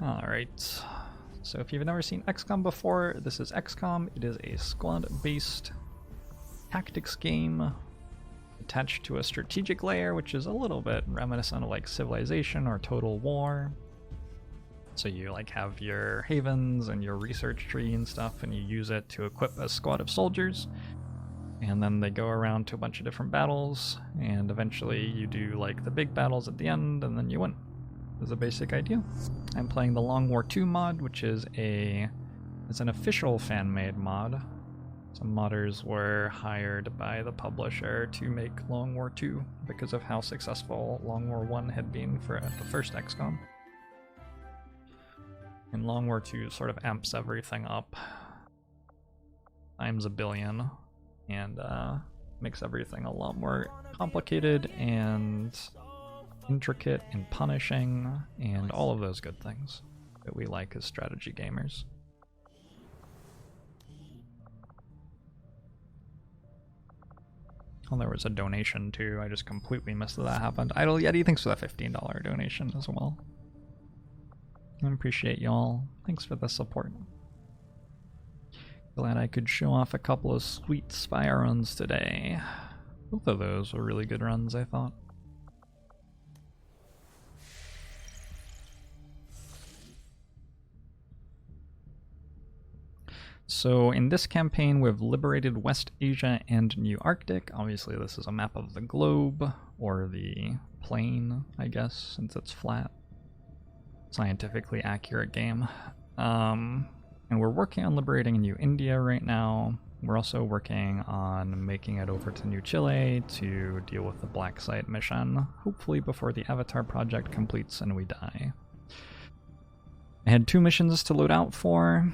Alright, so if you've never seen XCOM before, this is XCOM. It is a squad-based tactics game attached to a strategic layer, which is a little bit reminiscent of like Civilization or Total War. So you like have your havens and your research tree and stuff, and you use it to equip a squad of soldiers. And then they go around to a bunch of different battles, and eventually you do like the big battles at the end, and then you win. Is a basic idea. I'm playing the Long War II mod, which is it's an official fan-made mod. Some modders were hired by the publisher to make Long War II because of how successful Long War I had been for the first XCOM. And Long War II sort of amps everything up times a billion and makes everything a lot more complicated and intricate and punishing and all of those good things that we like as strategy gamers. Oh, there was a donation too. I just completely missed that happened. Idle Yeti, thanks for the $15 donation as well. I appreciate y'all. Thanks for the support. Glad I could show off a couple of sweet spy runs today. Both of those were really good runs, I thought. So in this campaign, we've liberated West Asia and New Arctic. Obviously, this is a map of the globe, or the plane, I guess, since it's flat. Scientifically accurate game. And we're working on liberating New India right now. We're also working on making it over to New Chile to deal with the Black Site mission, hopefully before the Avatar project completes and we die. I had 2 missions to load out for.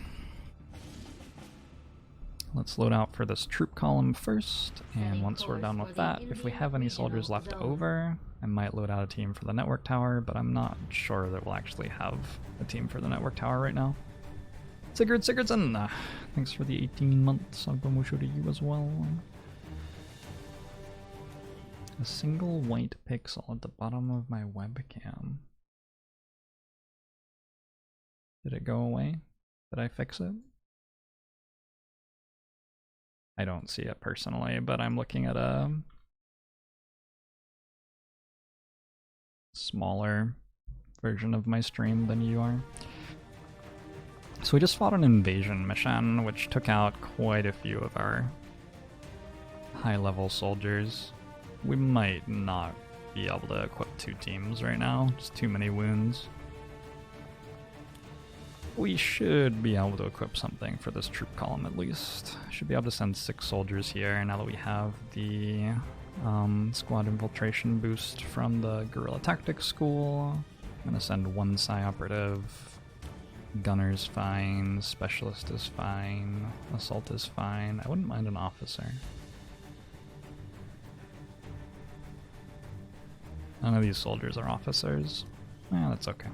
Let's load out for this troop column first, and once we're done with that, if we have any soldiers left over, I might load out a team for the network tower, but I'm not sure that we'll actually have a team for the network tower right now. Sigurdsson, thanks for the 18 months. Agbamusho to you as well. A single white pixel at the bottom of my webcam. Did it go away? Did I fix it? I don't see it personally, but I'm looking at a smaller version of my stream than you are. So we just fought an invasion mission, which took out quite a few of our high-level soldiers. We might not be able to equip 2 teams right now, just too many wounds. We should be able to equip something for this troop column at least. Should be able to send 6 soldiers here now that we have the squad infiltration boost from the guerrilla tactics school. I'm gonna send 1 psi operative. Gunner's fine, specialist is fine, assault is fine. I wouldn't mind an officer. None of these soldiers are officers. Yeah, that's okay.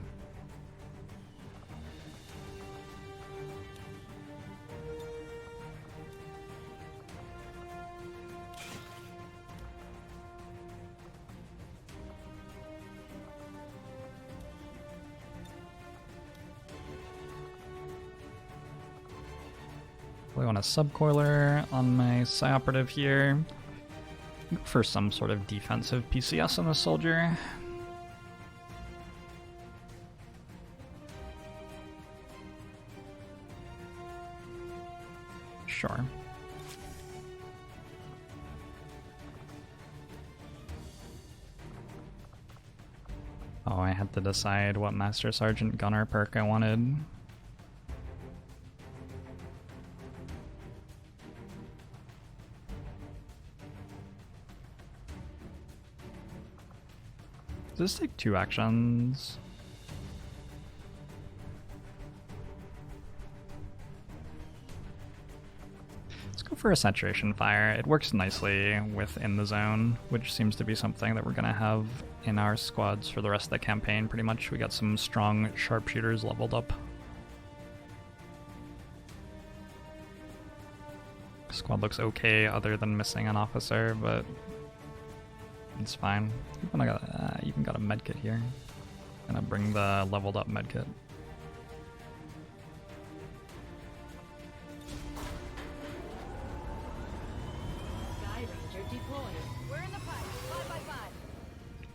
I want a subcoiler on my psi operative here. Look for some sort of defensive PCS on the soldier. Sure. Oh, I had to decide what Master Sergeant Gunner perk I wanted. Does this take 2 actions? Let's go for a saturation fire. It works nicely within the zone, which seems to be something that we're gonna have in our squads for the rest of the campaign pretty much. We got some strong sharpshooters leveled up. Squad looks okay other than missing an officer, but it's fine. Even got a medkit here. Gonna bring the leveled up medkit.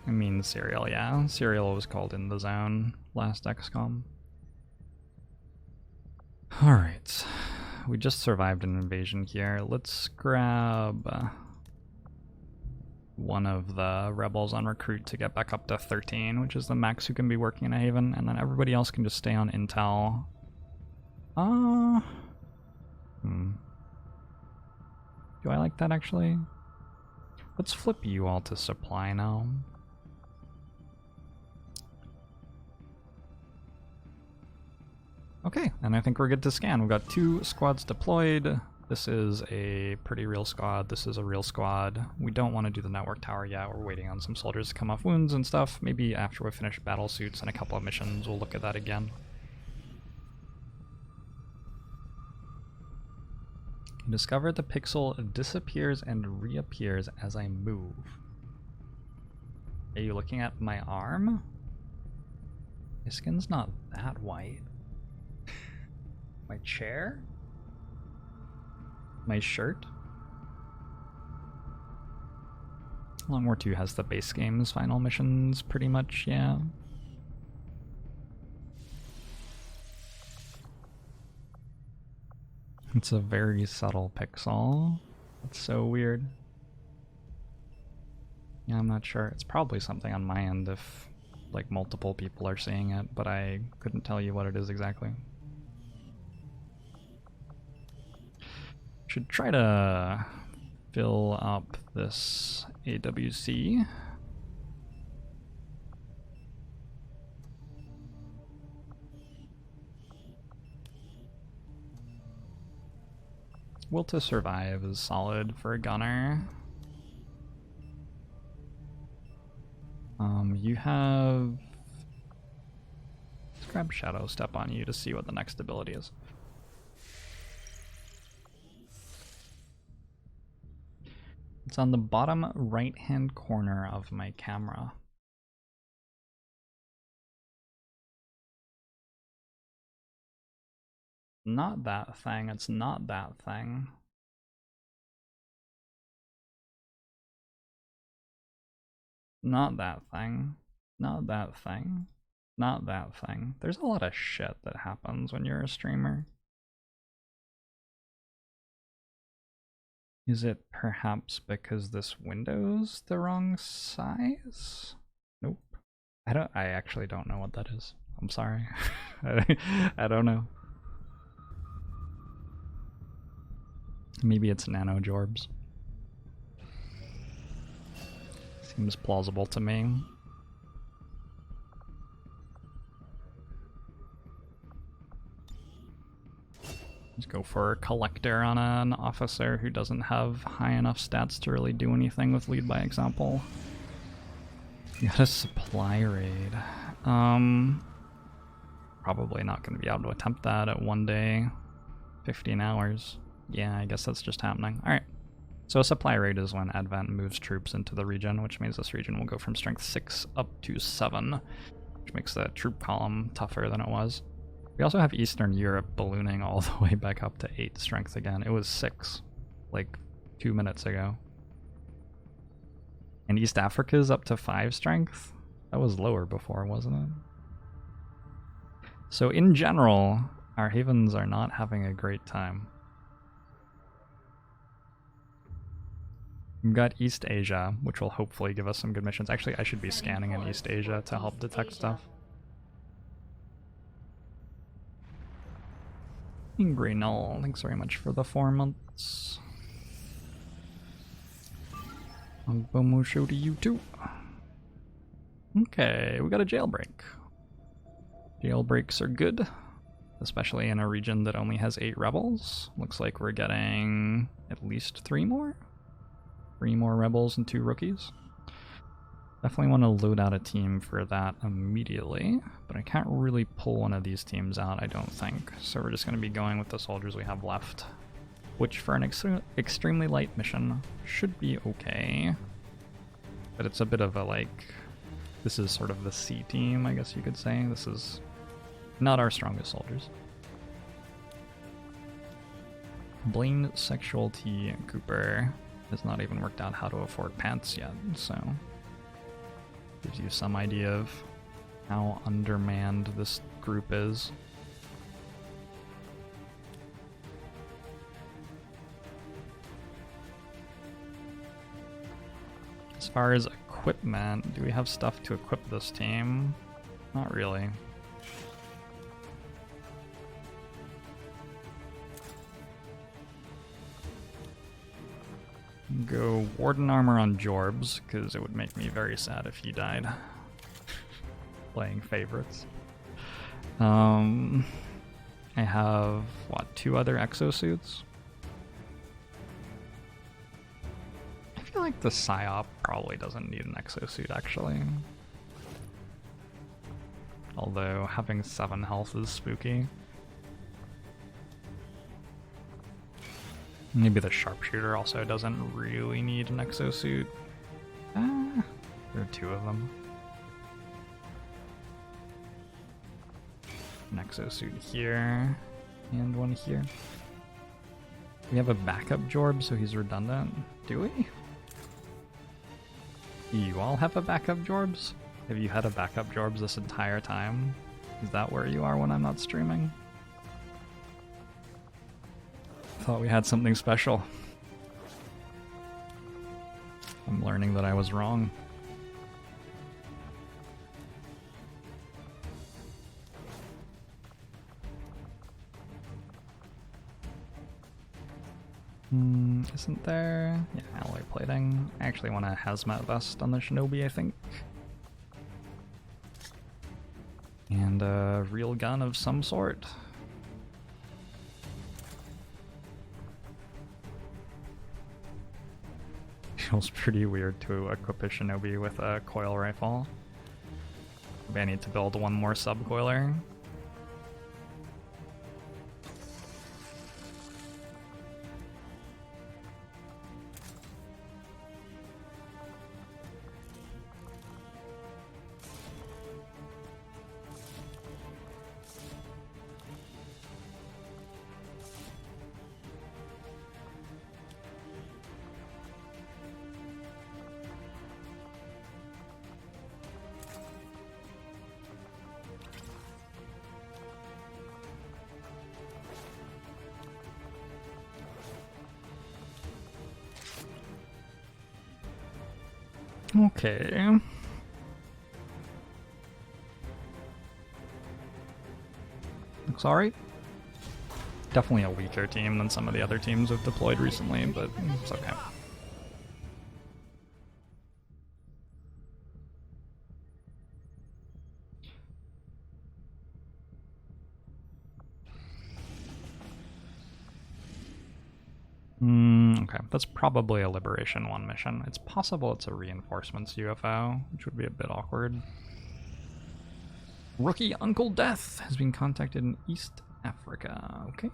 I mean Serial, yeah. Serial was called in the zone last XCOM. Alright. We just survived an invasion here. Let's grab one of the rebels on recruit to get back up to 13, which is the max who can be working in a haven, and then everybody else can just stay on intel. Do I like that actually? Let's flip you all to supply now. Okay, and I think we're good to scan. We've got 2 squads deployed. This is a pretty real squad. This is a real squad. We don't want to do the network tower yet. We're waiting on some soldiers to come off wounds and stuff. Maybe after we finish battle suits and a couple of missions, we'll look at that again. Discover the pixel disappears and reappears as I move. Are you looking at my arm? My skin's not that white. My chair? My shirt? Long War 2 has the base game's final missions pretty much, yeah. It's a very subtle pixel. It's so weird. Yeah, I'm not sure. It's probably something on my end if like multiple people are seeing it, but I couldn't tell you what it is exactly. Should try to fill up this AWC. Will to survive is solid for a gunner. You have... Let's grab Shadow Step on you to see what the next ability is. It's on the bottom right-hand corner of my camera. Not that thing, it's not that thing. Not that thing. Not that thing. Not that thing. There's a lot of shit that happens when you're a streamer. Is it perhaps because this window's the wrong size? Nope. I actually don't know what that is. I'm sorry. I don't know. Maybe it's nano Jorbs. Seems plausible to me. Let's go for a collector on an officer who doesn't have high enough stats to really do anything with lead by example. You got a supply raid. Probably not going to be able to attempt that at 1 day, 15 hours. Yeah, I guess that's just happening. Alright. So a supply raid is when Advent moves troops into the region, which means this region will go from strength 6 up to 7, which makes the troop column tougher than it was. We also have Eastern Europe ballooning all the way back up to 8 strength again. It was 6, like 2 minutes ago. And East Africa's up to 5 strength? That was lower before, wasn't it? So in general, our havens are not having a great time. We've got East Asia, which will hopefully give us some good missions. Actually, I should be scanning in East Asia to help detect stuff. Ingray Null, thanks very much for the 4 months. Bomo show to you too. Okay, we got a jailbreak. Jailbreaks are good, especially in a region that only has 8 rebels. Looks like we're getting at least 3 more. 3 more rebels and 2 rookies. Definitely want to load out a team for that immediately, but I can't really pull one of these teams out, I don't think. So we're just going to be going with the soldiers we have left, which for an extremely light mission should be okay. But it's a bit of a like, this is sort of the C team, I guess you could say. This is not our strongest soldiers. Blaine Sexual T Cooper has not even worked out how to afford pants yet, so Gives you some idea of how undermanned this group is. As far as equipment, do we have stuff to equip this team? Not really. Go Warden Armor on Jorbs, because it would make me very sad if he died. Playing favorites. I have, what, 2 other exosuits? I feel like the Psyop probably doesn't need an exosuit, actually. Although having 7 health is spooky. Maybe the Sharpshooter also doesn't really need an exosuit. There are 2 of them. An exosuit here, and one here. We have a backup Jorb, so he's redundant. Do we? Do you all have a backup Jorbs? Have you had a backup Jorbs this entire time? Is that where you are when I'm not streaming? Thought we had something special. I'm learning that I was wrong. Isn't there? Yeah, alloy plating. I actually want a hazmat vest on the Shinobi, I think. And a real gun of some sort. Feels pretty weird to equip a Shinobi with a coil rifle. Maybe I need to build one more subcoiler. Okay. Looks alright. Definitely a weaker team than some of the other teams we've deployed recently, but it's okay. Okay, that's probably a Liberation 1 mission. It's possible it's a reinforcements UFO, which would be a bit awkward. Rookie Uncle Death has been contacted in East Africa. Okay.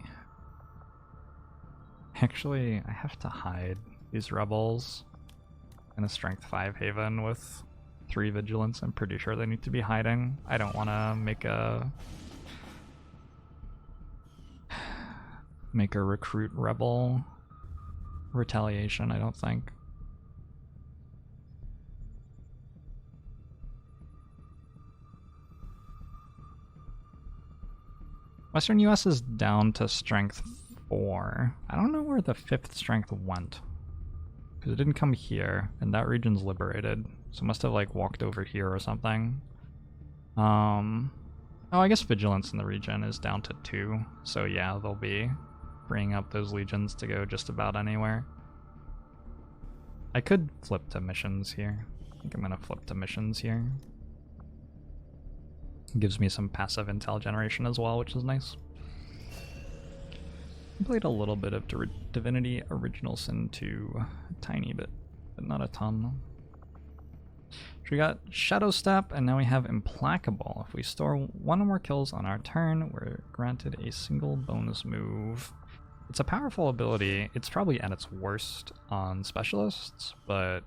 Actually, I have to hide these rebels in a Strength 5 haven with 3 vigilance. I'm pretty sure they need to be hiding. I don't want to make a recruit rebel retaliation, I don't think. Western US is down to strength 4. I don't know where the 5th strength went, because it didn't come here, and that region's liberated, so it must have like walked over here or something. Oh, I guess vigilance in the region is down to 2, so yeah, they'll be bringing up those legions to go just about anywhere. I could flip to missions here. I think I'm gonna flip to missions here. It gives me some passive intel generation as well, which is nice. I played a little bit of Divinity Original Sin 2, a tiny bit, but not a ton. So we got Shadow Step, and now we have Implacable. If we store 1 or more kills on our turn, we're granted a single bonus move. It's a powerful ability. It's probably at its worst on specialists, but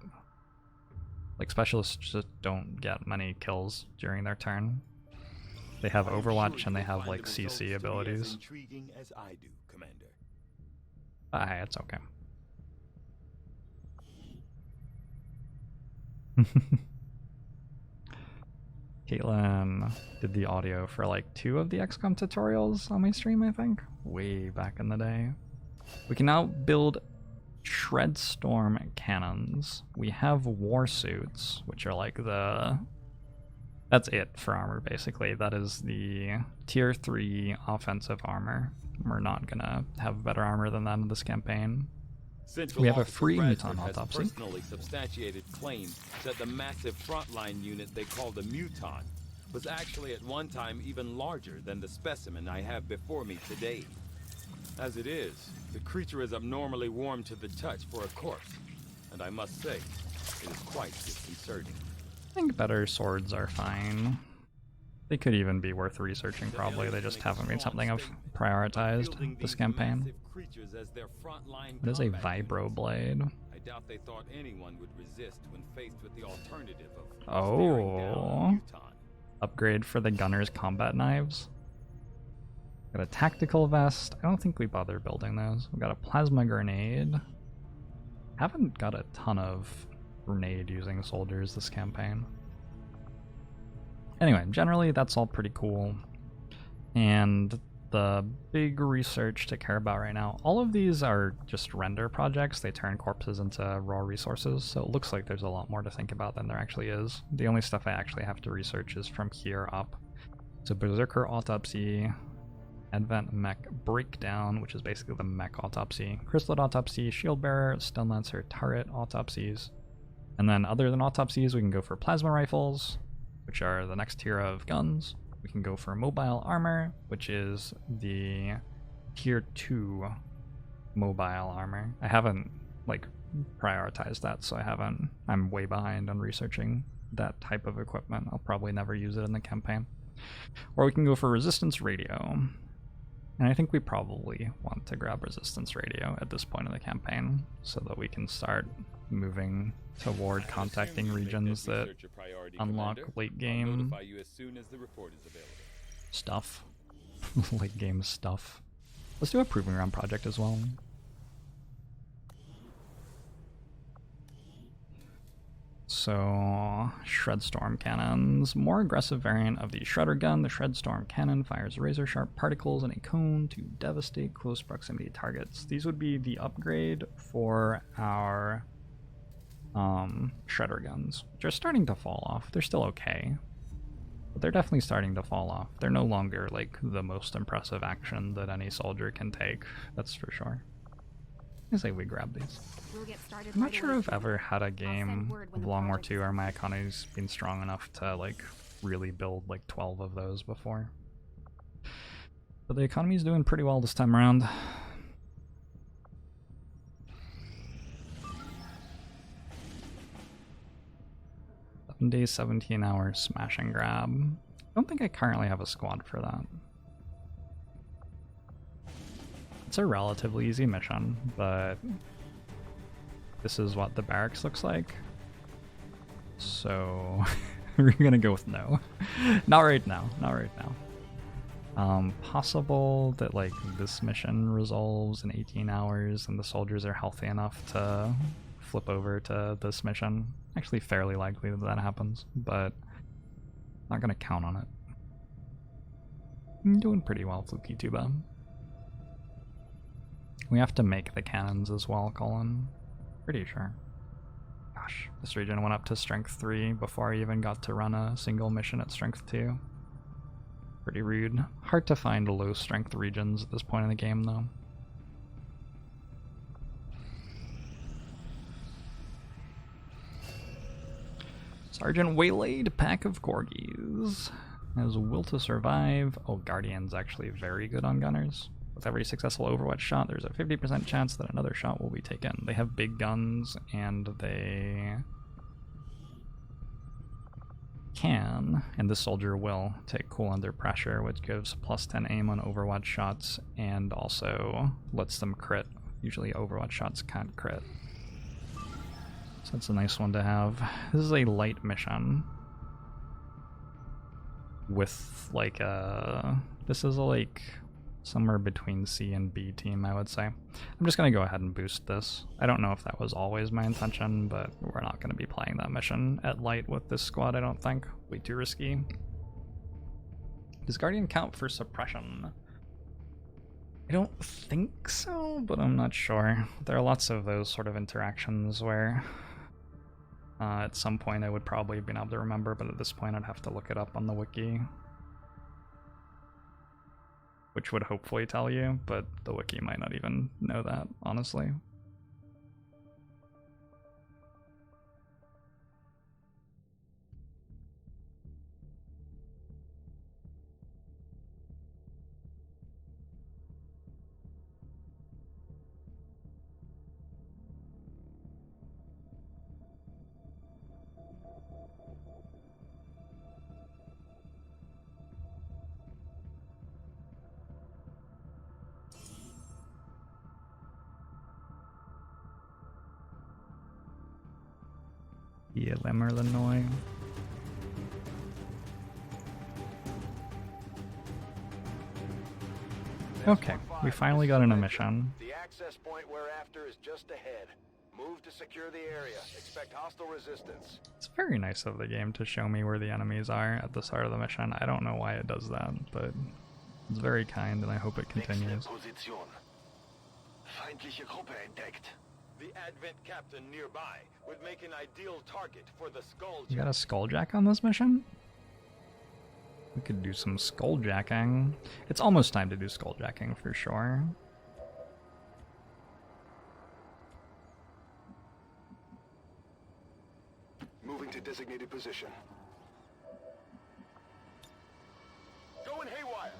like specialists just don't get many kills during their turn. They have Overwatch and they have like CC abilities. It's okay. Caitlin did the audio for like 2 of the XCOM tutorials on my stream, I think. Way back in the day. We can now build Shredstorm cannons. We have war suits, which are like the... That's it for armor, basically. That is the tier 3 offensive armor. We're not gonna have better armor than that in this campaign. Central We have a Officer free Bradford Muton has autopsy. personally substantiated claims that the massive frontline unit they call the Muton was actually at one time even larger than the specimen I have before me today. As it is, the creature is abnormally warm to the touch for a corpse, and I must say, it is quite disconcerting. I think better swords are fine. They could even be worth researching, probably. They just haven't been something I've prioritized this campaign. It is a vibro blade. I doubt they thought anyone would resist when faced with the alternative of Oh, upgrade for the gunner's combat knives. Got a tactical vest. I don't think we bother building those. We got a plasma grenade. Haven't got a ton of grenade using soldiers this campaign. Anyway, generally that's all pretty cool. And the big research to care about right now, all of these are just render projects. They turn corpses into raw resources, so it looks like there's a lot more to think about than there actually is. The only stuff I actually have to research is from here up. So Berserker Autopsy, Advent Mech Breakdown, which is basically the mech autopsy, Chrysalid Autopsy, Shield Bearer, Stone Lancer, Turret Autopsies. And then other than autopsies, we can go for plasma rifles, which are the next tier of guns. We can go for mobile armor, which is the tier 2 mobile armor. I haven't like prioritized that, so I'm way behind on researching that type of equipment. I'll probably never use it in the campaign. Or we can go for resistance radio. And I think we probably want to grab resistance radio at this point in the campaign so that we can start moving toward contacting regions that unlock late game stuff. Late game stuff. Let's do a proving ground project as well. So, Shredstorm cannons. More aggressive variant of the Shredder gun. The Shredstorm cannon fires razor-sharp particles in a cone to devastate close proximity targets. These would be the upgrade for our Shredder guns, which are starting to fall off. They're still okay, but they're definitely starting to fall off. They're no longer like the most impressive action that any soldier can take, that's for sure. I say we grab these. I'm not sure I've ever had a game of Long War II where my economy's been strong enough to like really build like 12 of those before. But the economy's doing pretty well this time around. Days, 17 hours, smash and grab. I don't think I currently have a squad for that. It's a relatively easy mission, but this is what the barracks looks like. So we're gonna go with no. Not right now, not right now. Possible that like this mission resolves in 18 hours and the soldiers are healthy enough to flip over to this mission. Actually fairly likely that that happens, but not gonna count on it. I'm doing pretty well, Fluky Tuba. We have to make the cannons as well, Colin. Pretty sure. Gosh, this region went up to strength 3 before I even got to run a single mission at strength 2. Pretty rude. Hard to find low strength regions at this point in the game though. Sergeant Waylaid, pack of corgis. Has will to survive. Oh, Guardian's actually very good on gunners. With every successful Overwatch shot, there's a 50% chance that another shot will be taken. They have big guns, and they can, and this soldier will, take cool under pressure, which gives +10 aim on Overwatch shots, and also lets them crit. Usually Overwatch shots can't crit. So that's a nice one to have. This is a light mission. With like a... This is a like Somewhere between C and B team, I would say. I'm just going to go ahead and boost this. I don't know if that was always my intention, but we're not going to be playing that mission at light with this squad, I don't think. Way too risky. Does Guardian count for suppression? I don't think so, but I'm not sure. There are lots of those sort of interactions where at some point I would probably have been able to remember, but at this point I'd have to look it up on the wiki. Which would hopefully tell you, but the wiki might not even know that, honestly. Yeah, Illinois. Okay, we finally got an emission. The access point we're after is just ahead. Move to secure the area. Expect hostile resistance. It's very nice of the game to show me where the enemies are at the start of the mission. I don't know why it does that, but it's very kind and I hope it continues. Feindliche Gruppe entdeckt. The Advent captain nearby would make an ideal target for the skull. You got a skulljack on this mission? We could do some skulljacking. It's almost time to do skulljacking for sure. Moving to designated position. Going haywire.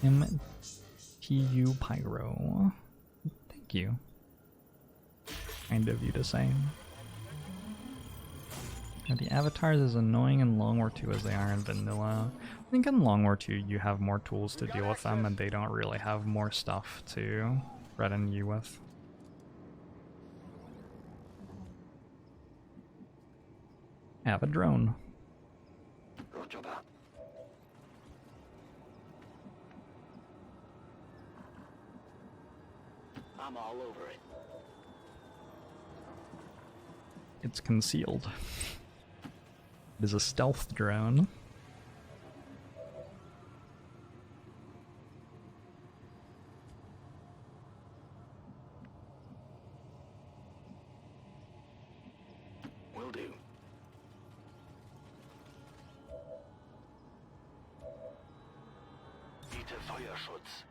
MTU Pyro. Thank you. Kind of you to say. Are the avatars as annoying in Long War 2 as they are in vanilla? I think in Long War 2 you have more tools to deal with them and they don't really have more stuff to threaten you with. I have a drone. Roger that. I'm all over it. It's concealed. It is a stealth drone. Will do. Biete Feuerschutz.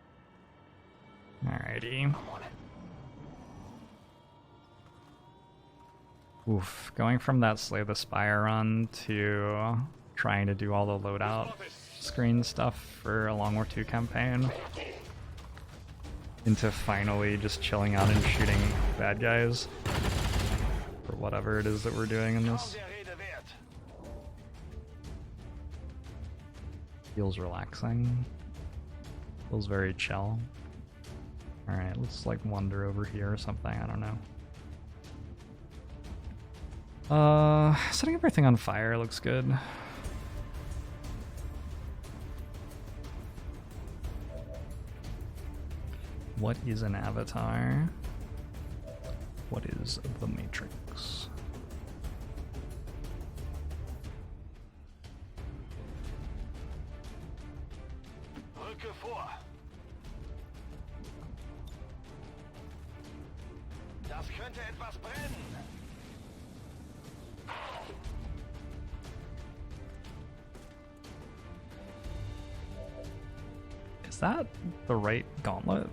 Alrighty. I'm on it. Oof, going from that Slay the Spire run to trying to do all the loadout screen stuff for a Long War 2 campaign into finally just chilling out and shooting bad guys for whatever it is that we're doing in this. Feels relaxing. Feels very chill. Alright, let's like wander over here or something, I don't know. Setting everything on fire looks good. What is an avatar? What is the Matrix? Rücke vor. Das könnte etwas brennen. Is that the right gauntlet?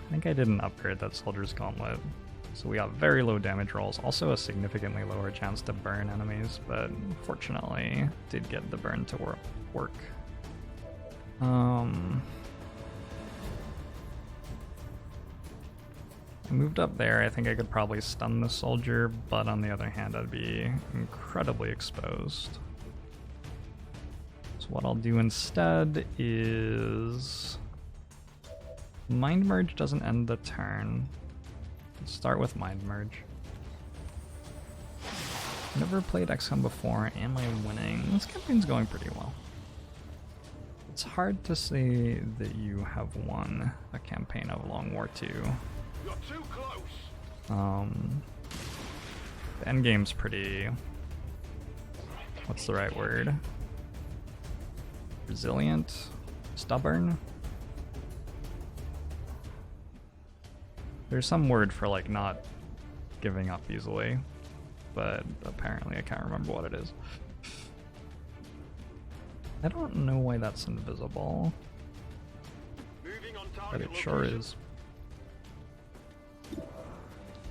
I think I didn't upgrade that soldier's gauntlet. So we got very low damage rolls, also a significantly lower chance to burn enemies, but fortunately did get the burn to work. I moved up there, I think I could probably stun the soldier, but on the other hand I'd be incredibly exposed. So what I'll do instead is... Mind Merge doesn't end the turn. Let's start with Mind Merge. Never played XCOM before. Am I winning? This campaign's going pretty well. It's hard to say that you have won a campaign of Long War II. You're too close. The endgame's pretty... what's the right word? Resilient? Stubborn? There's some word for like not giving up easily, but apparently I can't remember what it is. I don't know why that's invisible, Moving on but target it sure location. is.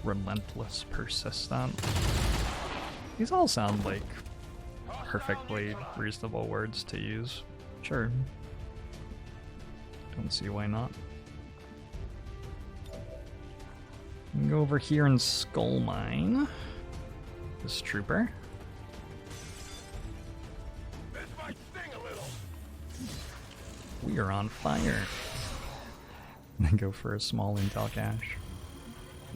Relentless, persistent. These all sound like perfectly reasonable words to use. Sure. Don't see why not. We can go over here and Skull Mine this trooper. This might sting a little. We are on fire. And then go for a small intel cache.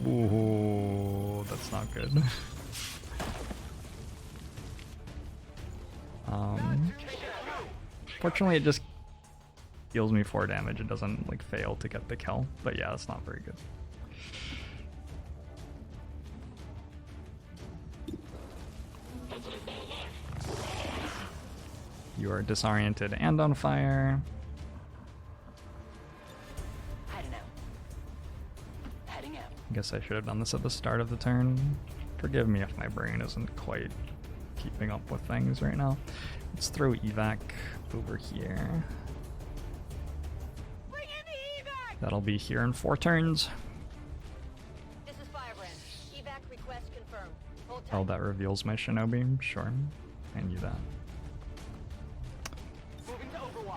Ooh, that's not good. Fortunately, it just deals me 4 damage. It doesn't like fail to get the kill. But yeah, that's not very good. You are disoriented and on fire. Heading out. Heading out. I guess I should have done this at the start of the turn. Forgive me if my brain isn't quite keeping up with things right now. Let's throw evac over here. Bring in the evac! That'll be here in 4 turns. This is Firebrand. Evac request confirmed. Hold tight. Oh, that reveals my shinobi. Sure, I knew that. Moving to Overwatch.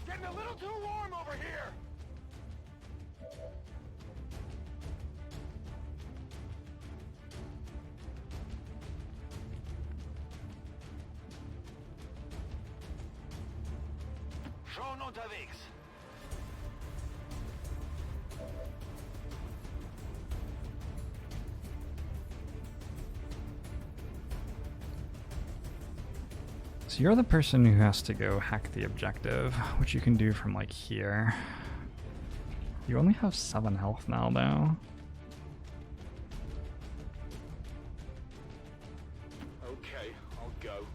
Getting a little too warm over here. Schon unterwegs. So you're the person who has to go hack the objective, which you can do from like here. You only have 7 health now though. Okay, I'll go.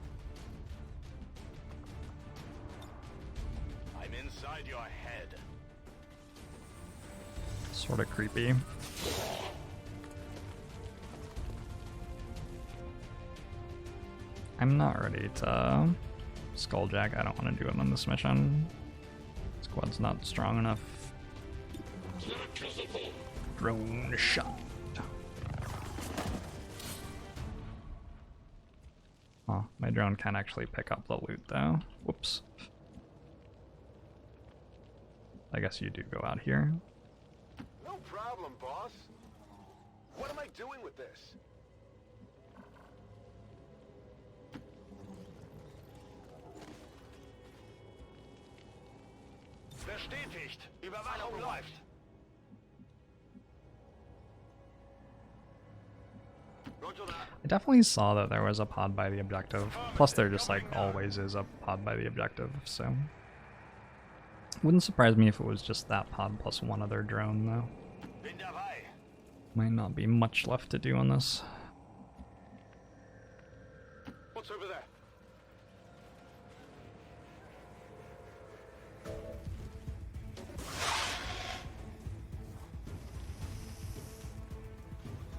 I'm inside your head. Sort of creepy. I'm not ready to Skulljack. I don't want to do it on this mission. Squad's not strong enough. Drone shot. Oh, my drone can actually pick up the loot though. Whoops. I guess you do go out here. No problem, boss. What am I doing with this? Bestätigt. Überwachung läuft. Roger that. I definitely saw that there was a pod by the objective. Plus there just like always is a pod by the objective, so. Wouldn't surprise me if it was just that pod plus one other drone though. Bin dabei. Might not be much left to do on this. What's over there?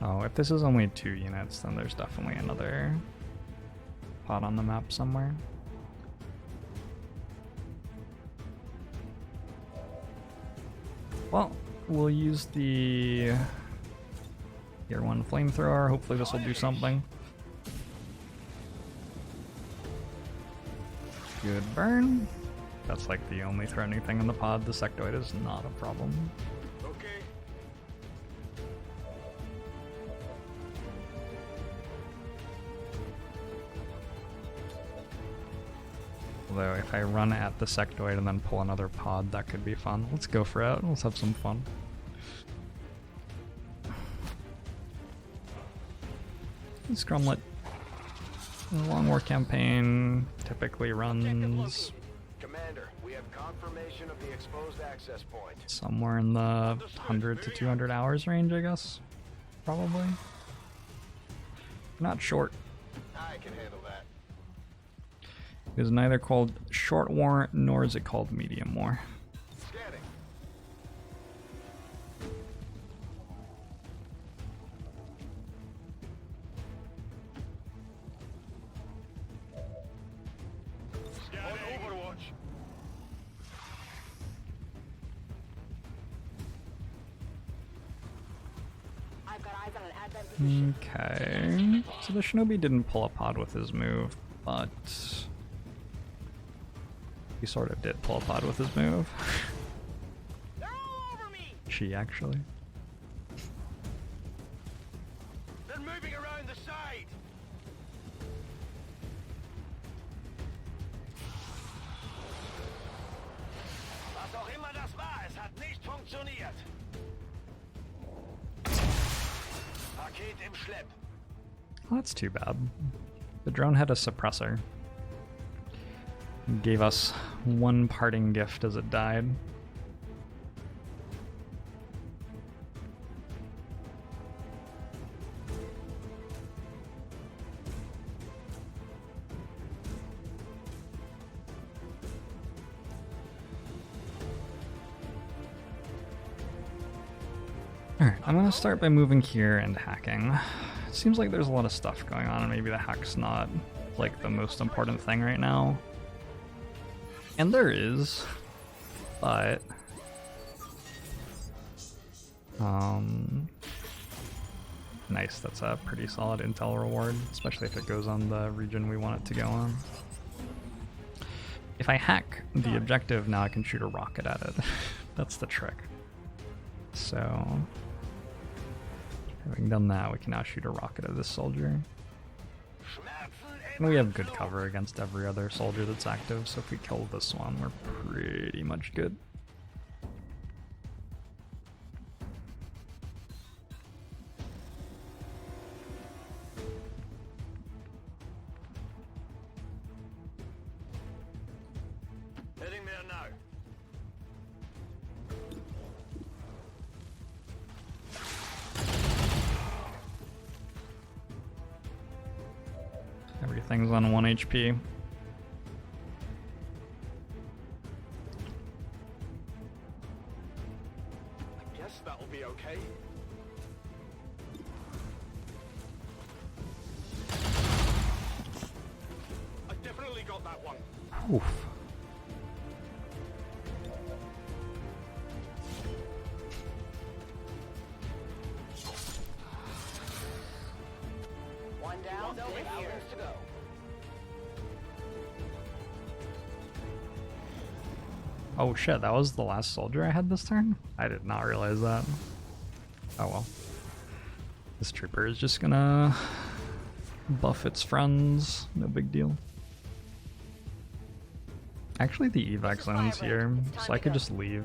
Oh, if this is only 2 units, then there's definitely another pod on the map somewhere. Well, we'll use the Tier 1 flamethrower. Hopefully this will do something. Good burn. That's like the only threatening thing in the pod. The sectoid is not a problem. Okay. Although if I run at the sectoid and then pull another pod, that could be fun. Let's go for it. Let's have some fun. Scrumlet. The Long War campaign typically runs Commander, we have confirmation of the exposed access point. somewhere in the 100 to 200 hours range, I guess. Probably. Not short. I can handle that. It is neither called short war nor is it called medium war. Scanning. On Overwatch. I've got eyes on an advent position. Okay. So the Shinobi didn't pull a pod with his move, but he sort of did pull a pod with his move. They're all over me! She actually. They're moving around the side. Was auch immer das war, es hat nicht funktioniert. Paket im Schlepp. Well, that's too bad. The drone had a suppressor. Gave us one parting gift as it died. Alright, I'm gonna start by moving here and hacking. It seems like there's a lot of stuff going on, and maybe the hack's not like the most important thing right now. And there is, but nice, that's a pretty solid intel reward, especially if it goes on the region we want it to go on. If I hack the objective, now I can shoot a rocket at it. That's the trick. So, having done that, we can now shoot a rocket at this soldier. And we have good cover against every other soldier that's active, so if we kill this one, we're pretty much good. Heading there now. Everything's on 1 HP. I guess that'll be okay. I definitely got that one. Oof. One down, over here. To go. Oh shit, that was the last soldier I had this turn? I did not realize that. Oh well. This trooper is just gonna buff its friends, no big deal. Actually, the evac zone's here, so I could just leave.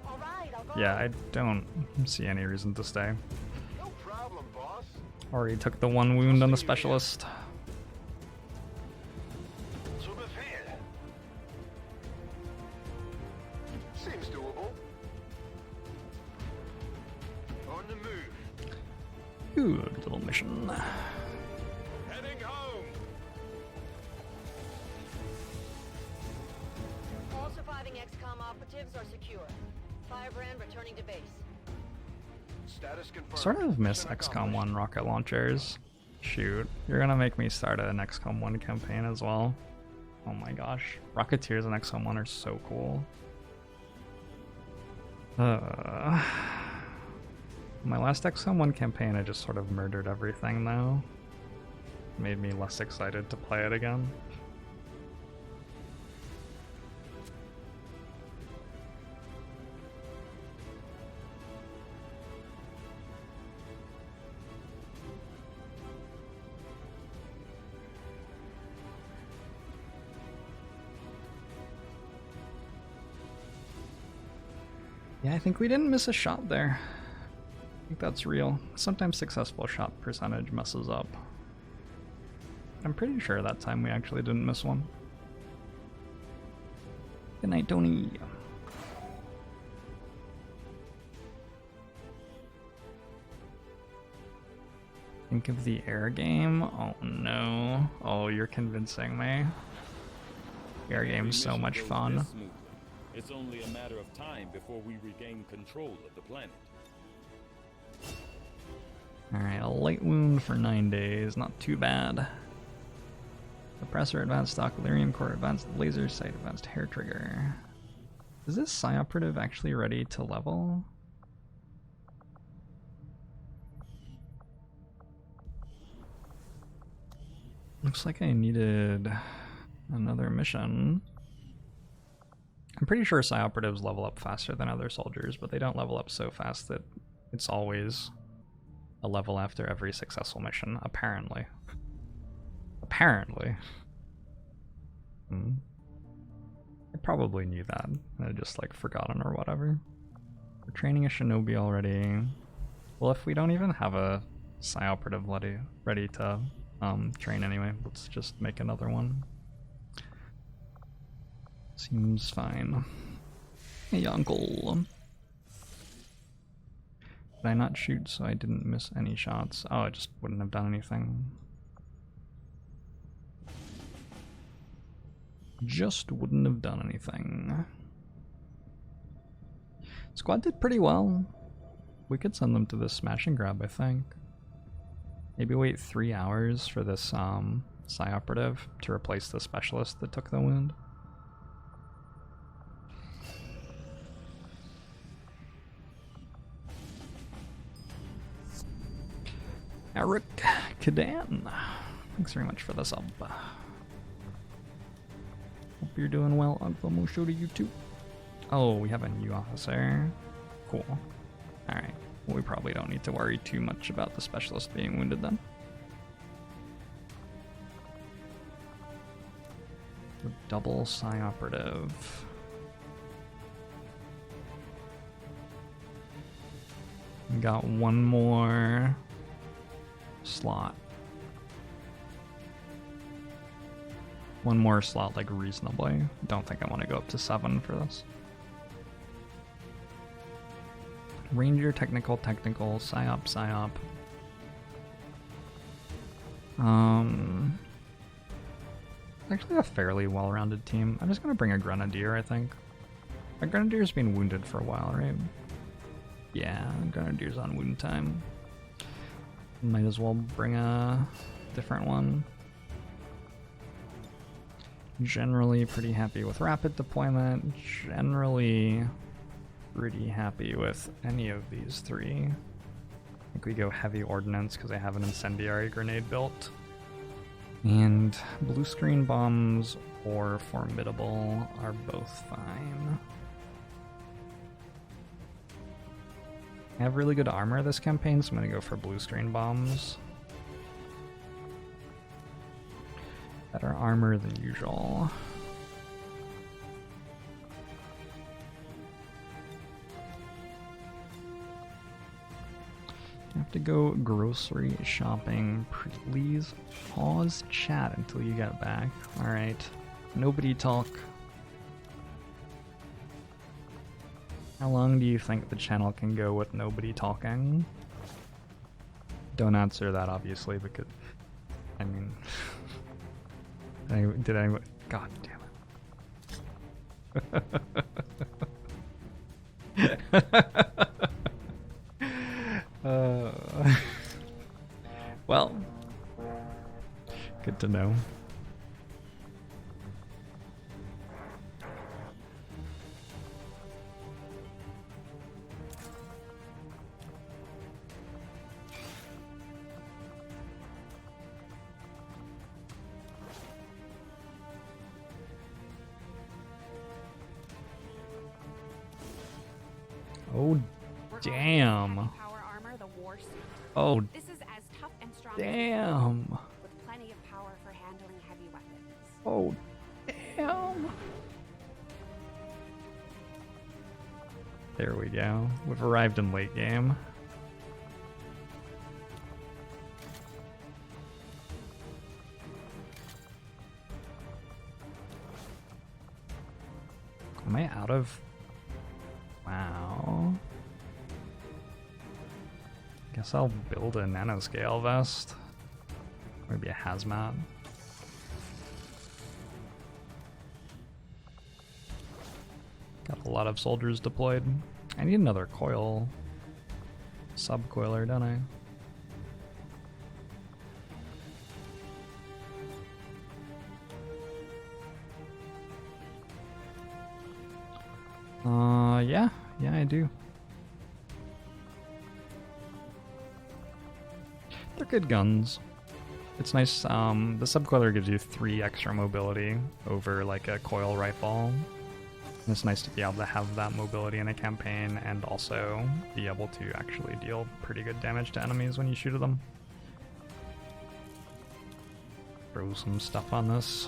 All right, I'll go. Yeah, I don't see any reason to stay. No problem, boss. Already took the one wound on the specialist. Zu Befehl. Seems doable. On the move. Good little mission. Heading home. All surviving XCOM operatives are secure. Firebrand returning to base. Status confirmed. Sort of miss Mission XCOM 1 rocket launchers. Shoot, you're gonna make me start an XCOM 1 campaign as well. Oh my gosh. Rocketeers in XCOM 1 are so cool. My last XCOM 1 campaign, I just sort of murdered everything though. Made me less excited to play it again. Yeah, I think we didn't miss a shot there. I think that's real. Sometimes successful shot percentage messes up. I'm pretty sure that time we actually didn't miss one. Good night, Tony. Think of the air game? Oh no. Oh, you're convincing me. Air game's so much fun. It's only a matter of time before we regain control of the planet. Alright, a light wound for 9 days, not too bad. Suppressor, advanced stock, Lyrium core, advanced laser sight, advanced hair trigger. Is this Psi Operative actually ready to level? Looks like I needed another mission. I'm pretty sure Psi Operatives level up faster than other soldiers, but they don't level up so fast that it's always a level after every successful mission, apparently. Apparently. I probably knew that. I just like forgotten or whatever. We're training a shinobi already. Well, if we don't even have a Psi Operative ready to train anyway, let's just make another one. Seems fine. Hey, uncle. Did I not shoot so I didn't miss any shots? Oh, I just wouldn't have done anything. Just wouldn't have done anything. Squad did pretty well. We could send them to this smash and grab, I think. Maybe wait 3 hours for this Psi Operative to replace the specialist that took the wound. Eric Kadan, thanks very much for the sub. Hope you're doing well, Uncle Musho to you too. Oh, we have a new officer. Cool. Alright, well, we probably don't need to worry too much about the specialist being wounded then. The double Psi Operative. We got one more slot. One more slot, like, reasonably. Don't think I want to go up to 7 for this. Ranger, technical, psyop, psyop. Actually a fairly well-rounded team. I'm just gonna bring a grenadier, I think. A grenadier's been wounded for a while, right? Yeah, grenadier's on wound time. Might as well bring a different one. Generally pretty happy with rapid deployment. Generally pretty happy with any of these three. I think we go heavy ordnance because I have an incendiary grenade built. And blue screen bombs or formidable are both fine. I have really good armor this campaign, so I'm going to go for blue screen bombs. Better armor than usual. I have to go grocery shopping. Please pause chat until you get back. Alright. Nobody talk. How long do you think the channel can go with nobody talking? Don't answer that, obviously, because... I mean... did I... God damn it. Well, good to know. Oh, damn. Power armor, the war suit. Oh, This is as tough and strong damn. with plenty of power for handling heavy weapons. Oh, damn. There we go. We've arrived in late game. Am I out of... Wow. Guess I'll build a nanoscale vest. Maybe a hazmat. Got a lot of soldiers deployed. I need another coil. Subcoiler, don't I? Yeah, I do. They're good guns. It's nice, the subcoiler gives you 3 extra mobility over like a coil rifle. And it's nice to be able to have that mobility in a campaign and also be able to actually deal pretty good damage to enemies when you shoot at them. Throw some stuff on this.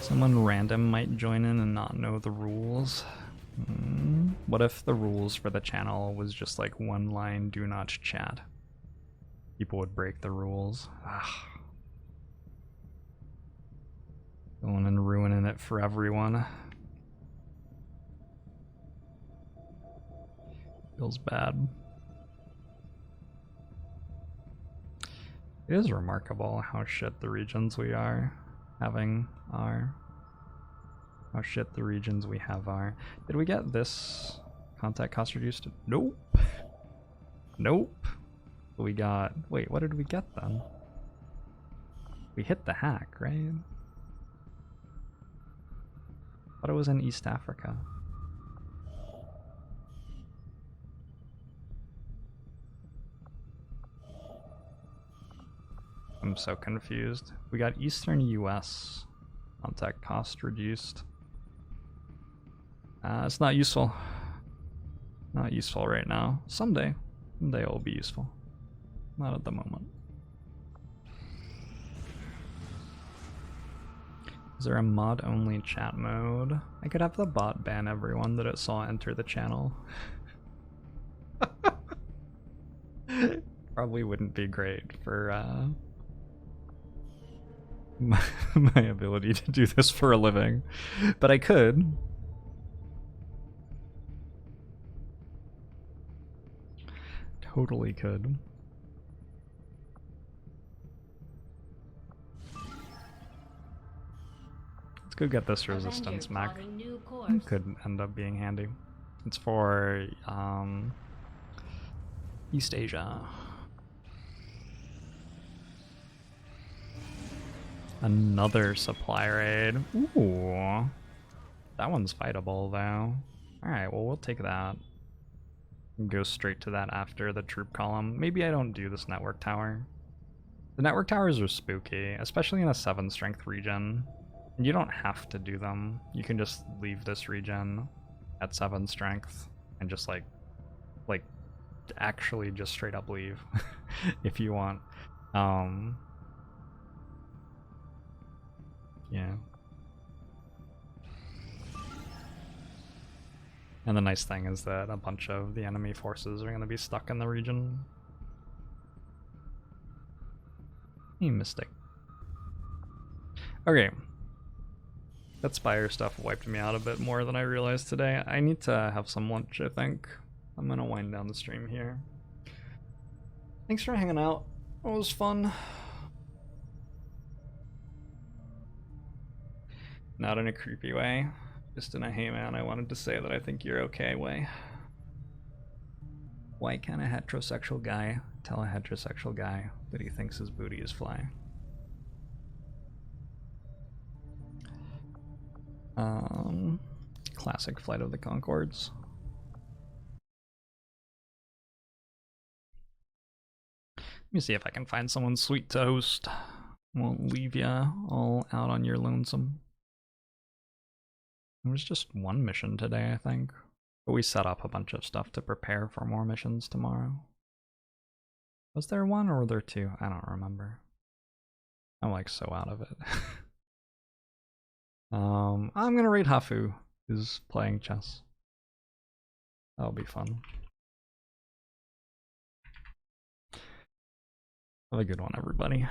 Someone random might join in and not know the rules. What if the rules for the channel was just like one line, do not chat? People would break the rules. Going and ruining it for everyone. Feels bad. It is remarkable how shit the regions we are having are. How shit the regions we have are. Did we get this contact cost reduced? Nope. Nope. We got... Wait, what did we get then? We hit the hack, right? Thought it was in East Africa. I'm so confused. We got Eastern US contact cost reduced. It's not useful. Not useful right now. Someday. Someday it will be useful. Not at the moment. Is there a mod-only chat mode? I could have the bot ban everyone that it saw enter the channel. Probably wouldn't be great for my ability to do this for a living, but I could. Totally could. Let's go get this resistance mech. Could end up being handy. It's for East Asia. Another supply raid. Ooh. That one's fightable though. Alright, well we'll take that. Go straight to that after the troop column. Maybe I don't do this network tower. The network towers are spooky, especially in a 7 strength region. You don't have to do them. You can just leave this region at 7 strength and just like actually just straight up leave if you want. Yeah. And the nice thing is that a bunch of the enemy forces are going to be stuck in the region. Mistake. Okay. That Spire stuff wiped me out a bit more than I realized today. I need to have some lunch, I think. I'm going to wind down the stream here. Thanks for hanging out. It was fun. Not in a creepy way. Just in a hey man, I wanted to say that I think you're okay way. Why can't a heterosexual guy tell a heterosexual guy that he thinks his booty is fly? Classic Flight of the Conchords. Let me see if I can find someone sweet to host. Won't leave ya all out on your lonesome. It was just one mission today, I think. But we set up a bunch of stuff to prepare for more missions tomorrow. Was there one or were there two? I don't remember. I'm like so out of it. I'm gonna raid Hafu, who's playing chess. That'll be fun. Have a good one, everybody.